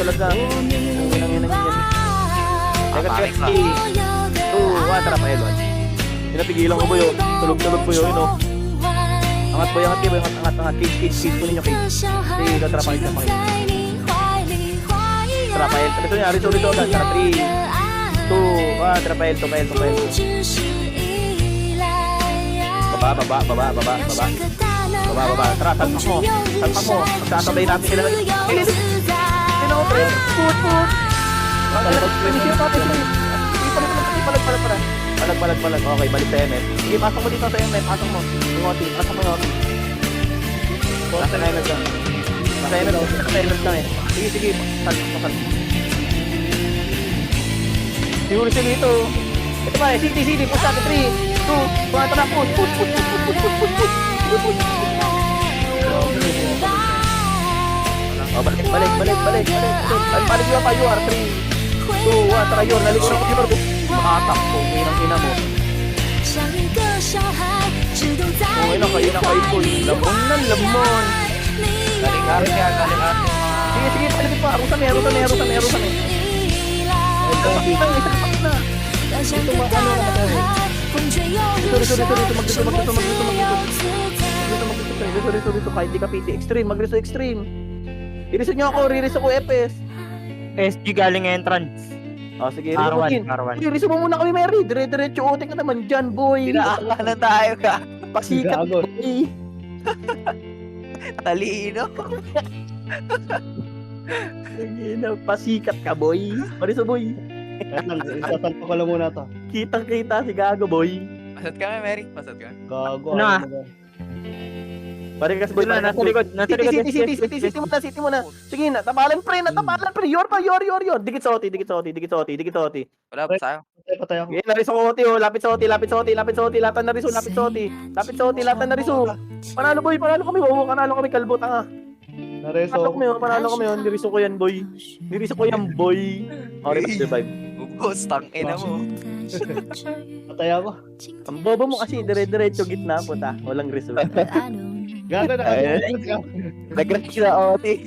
talaga. Ang inang yan. Teka, 3, 2, 1, tara pa, Elwan. Pinapigilan ko boy, tulog-tulog po yun, no? Angat boy, angat. Cage po ninyo, cage. Sige, tara pa, tara pa. Tara pa, ito niya, rito agad. Tara, 3, 2, 1, tara pa, Baba. Tara, talpak mo. Magsasablay natin sila. Sino ko, pre? Put. Palag. Okay, balik sa MF. Sige, pasok mo dito sa MF. Pasok mo. Yung OT. Pasok mo yung OT. Nasa MF lang. Nasa MF lang eh. Sige. Pasal. Siguro siya dito. Ito ba, CD. Push natin. 3, 2, 1, tara. Push. Oh, balik. Balik yung pa, UR. 3, 2, 1, tara, Yor. Naligo na ko, Yor. Makatakbo, ina mo. Okay lang kayo po. Lamon. Galing ka. Sige, paligid pa. Arusan eh. Isang na. Ito ano na tayo. Dito, kahit di ka PT. Extreme, mag-reso extreme. Iriso nyo ako, ririso ko FS. SG galing entrance. Oh, sige, R1. Iriso mo muna kami, Mary. Dire-diretso uti ka naman dyan, boy. Pinaakan na tayo ka. Pasikat, boy. Talino. Pasikat ka, boy. Mariso, boy. Isasampa ko lang muna to. Kitang-kita si Gago, boy. Pasat kami, Mary. Pasat ka. Gago. Ano ah? Barikas, boy. Nasa likod. City mo na. Sige na, tapalan pre. Yor. Dikit sa OT. Wala pa tayo. Patay ako. Sige, nariso ko OT, oh. Lapit sa OT. Latan na riso. Panalo, boy. Panalo kami, kalbo, tanga. Nareso. Panalo kami yun. Niriso ko yan, boy. Oh, revive. Ubos, tangina mo. Patay ako. Ang bobo mo kasi, dire-diretso gitna, puta. Walang result. Gago na. Nag-rank na OT.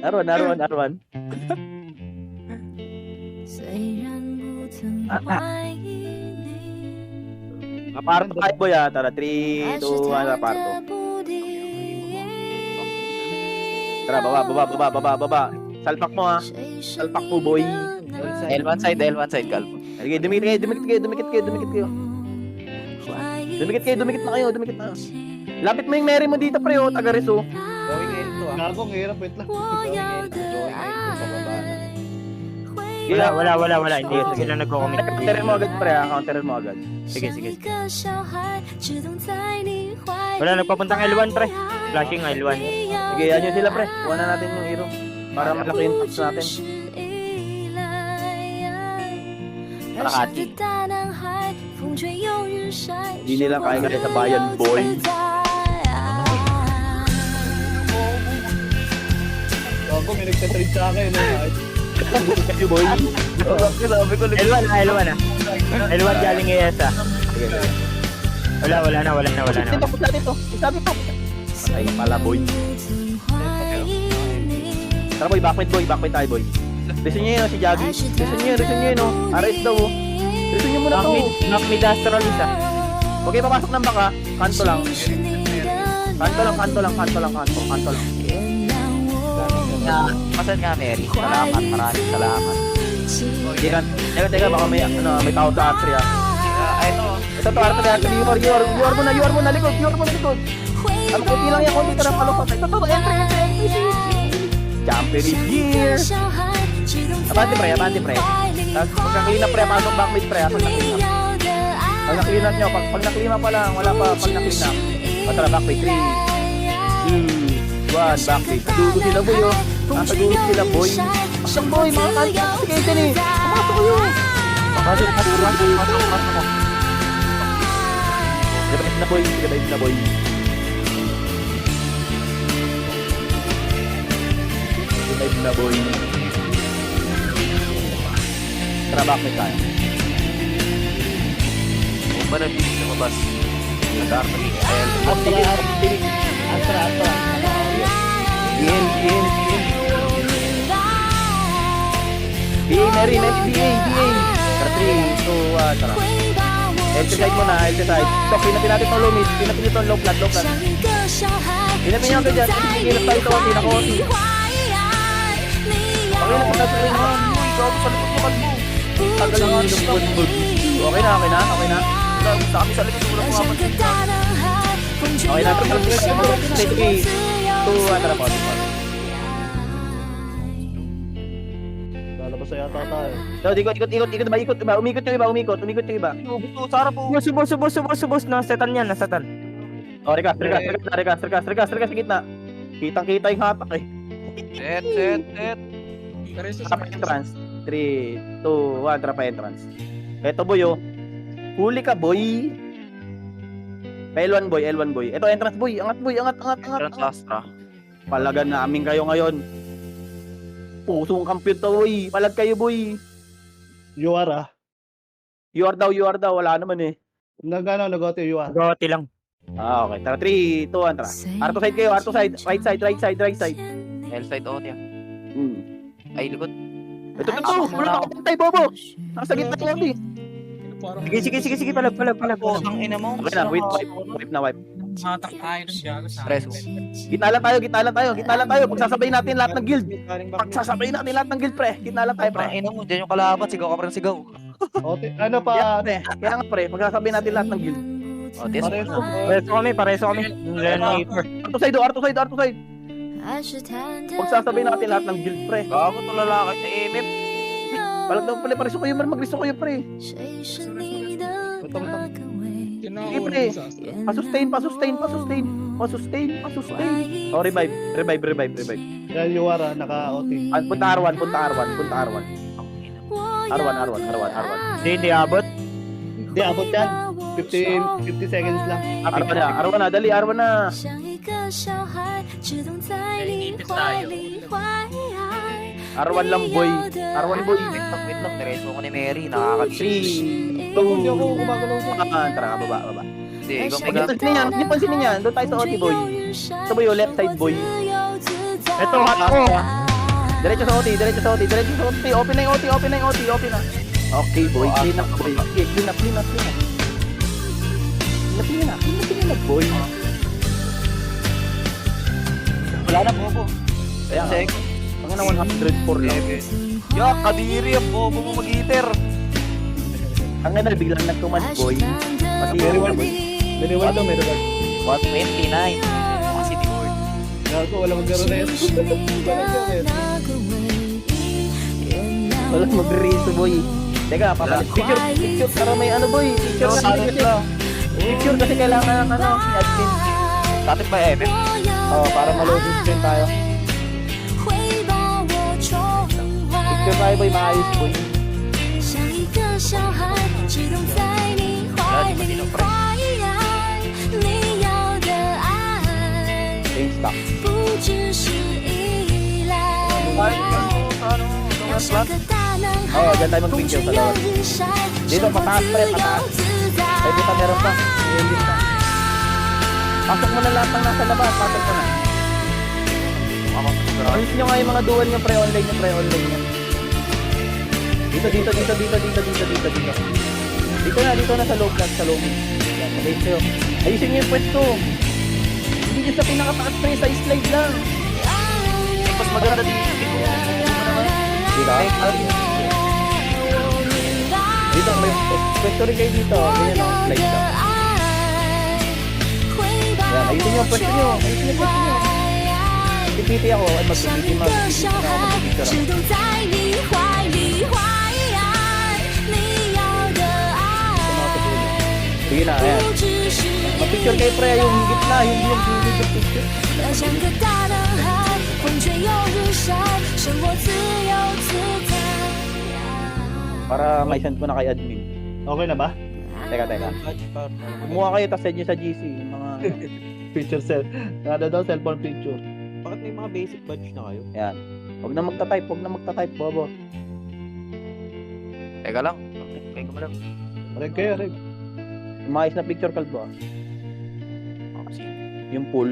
Arwan. Aparto tayo, boy, ah. Tara, 3, 2, 1, aparto. Tara, baba. Salpak mo, ha. Salpak mo, boy. L1 side, kalbo. Okay, dumikit kayo. Dumikit na kayo. Lapit mo yung Mary mo dito, pre, oh. Taga-reso. Gawin ngayon to, ah. Gago, ang hirap. Wait lang. Wala. Hindi sila nagko-comment. Counterin mo agad, pre, ha. Counterin mo agad. Sige. Wala, nagpapuntang L1, pre. Flashing L1. Sige, yan yun sila, pre. Kuha na natin yung hero. Para malaki yung tax natin. Parakati. Hindi nila kaya nga sa bayan, boy. Gago, may nagtatrade sa akin. Kasi, boy. Sabi ko, L1 ah. L1 galing ESA. Sige. Wala na. Sabi ko. Patay pala, boy. Tara, boy. Backmate tayo, boy. Listen nyo yun, si Jaggy. Listen nyo yun, no. RS daw, oh. Listen nyo muna to. Knock mid Astral isa. Huwag kayo papasok ng baka. Kanto lang. Pasat ka, Mary. Salamat, maraming salamat. Teka, baka may tao sa R3, ah. Ito to, R3, You are mo na likod. Ano, kunti lang yan, kunti ka ng palupad. Ito to, entry. Jumper is here. Abante, pre. Tapos, pagka-clean up, pre, pasok backmate, pre, pag na-clean up nyo, pag na-clean up pa lang, wala pa, pag na-clean up. Tara, backmate, 3, 2, 1, backmate. Nadugo sila, boy, oh. Nadugo sila, boy. Pasok, boy, mga kanto. Sige, dyan eh. Pumasok ko yun. Pasok mo. Revive na, boy. Revive na, boy. Tara, backmate tayo. Kung ba nabibig na mabas? Nag-arm Astra. Gil. Mary, DA. Tara, 3, 2, 1, tara. Healthy side muna, healthy side. So, pinapin natin itong low mid. Pinapin itong low flat. Pinapin nyo agad dyan. Pinapin tayo ito, pinaka-OT. Okay na, pagka sa rin naman. Uy, gago sa likod mo, kalbo. Tagal lang ang lupon. Okay na. Gusto kami sa likod, walang pumapansin. Okay na, 3, 2, 1, tara po. Lalabas sa yata tayo. So, ikot ba? Umikot yung iba. Gusto, Sara po. Subos. Nasatan yan, nasatan. Oh, rekas sa gitna. Kitang-kita yung hatak eh. Set. Trap entrance. 3, 2, 1, trap entrance. Eto boy oh. Huli ka boy. L1 boy. Eto entrance boy. Angat. Astra. Palagan namin kayo ngayon. Pusong kampiyon to boy. Palag kayo boy. You are. You are daw. Wala naman eh. Nag-auto you are. Goti lang. Ah, okay. Tara, 3, 2, 1, tara. Arto side kayo, arto side. Right side. L-side on yan. Ay, likod. Ito. Wala ka pantay, bobo. Nasa gitna ko eh. Sige, palag. Oh, ang ina mo. Okay na, wipe na. Matak tayo ng gago sa Press. Gitna lang tayo. Pagsasabayin natin lahat ng guild. Pre. Gitna lang tayo, pre. Ang ina mo, dyan yung kalaban. Sigaw ka pa ng sigaw. Ote, ano pa? Kaya nga, pre. Pagsasabayin natin lahat ng guild. O, tis. Pareso kami. Renator. Arto side. Pagsasabayin natin lahat ng guild, pre. Gago to lalaki sa MF. Palag daw pala, pareso kayo, magriso kayo, pre. Sige, pre. Pasustain. Oh, revive. Yan you are, naka-OT. Punta R1. Hindi abot. Hindi, abot yan. 50 seconds lang. R1 na, dali, R1 na. Naiipit tayo. R1 lang, boy. Wait lang. Diretso ko ni Mary. Nakakadiri. 3, 2, Hindi ako gumagalaw sa... tara, baba. Hindi, ikaw may gato. Hindi pansinin niya. Doon tayo sa OT, boy. Ito, boy, left side, boy. Ito, hot ko. Diretso sa OT. Open na yung OT. Okay, boy. Clean up, boy. Clean up. Clean up, boy. Wala na, bobo. Kaya nga. Ang na 104 lang. Yak, kadiri ang bobo mo mag-hitter. Ang na biglang nag-command, boy. Pati Very yung well. boy. Very well daw, may reward. 129. Kasi di word. Gago, walang maglaro na yun. Walang mag-race, boy. Teka, papalit. Picture. Para may ano, boy. Picture kasi kailangan ng admin. Dating ba MF? Oh, para ma-loading screen tayo. Picture tayo, boy. Maayos, boy. Change stock. Oh, dyan tayo mag-picture sa loob. Dito, pataas. Pwede pa meron pa. I-edit pa. Pasok mo na lahat ng nasa labas. Pasok mo na. Ayos nyo nga yung mga dual nyo pre-online nyo. Dito. Dito na sa loob lang, sa loob. Yan, okay sa'yo. Ayusin nyo yung pwesto. Hindi nyo sa pinakataas pre, sa slide lang. Mas maganda dito. Dito? Dito, may pwesto rin kayo dito. Ganyan o, slide lang. Yan, ayusin nyo yung pwesto nyo. Pipiti ako, ay magpipiti na ako magpipicture. Sige na, ayan. Mag-picture kayo pre, yung higit na, yung picture. Para may send ko na kay admin. Okay na ba? Teka. Kumuha kayo, tapos send nyo sa GC. Yung mga, Picture cell. Nada daw, cellphone picture. Bakit may mga basic badge na kayo? ayan. Huwag na magta-type, bobo. Teka lang. Kayo mo lang. Reg kayo, reg. Yung maayos na picture kalbo ah. Kasi Yung pool.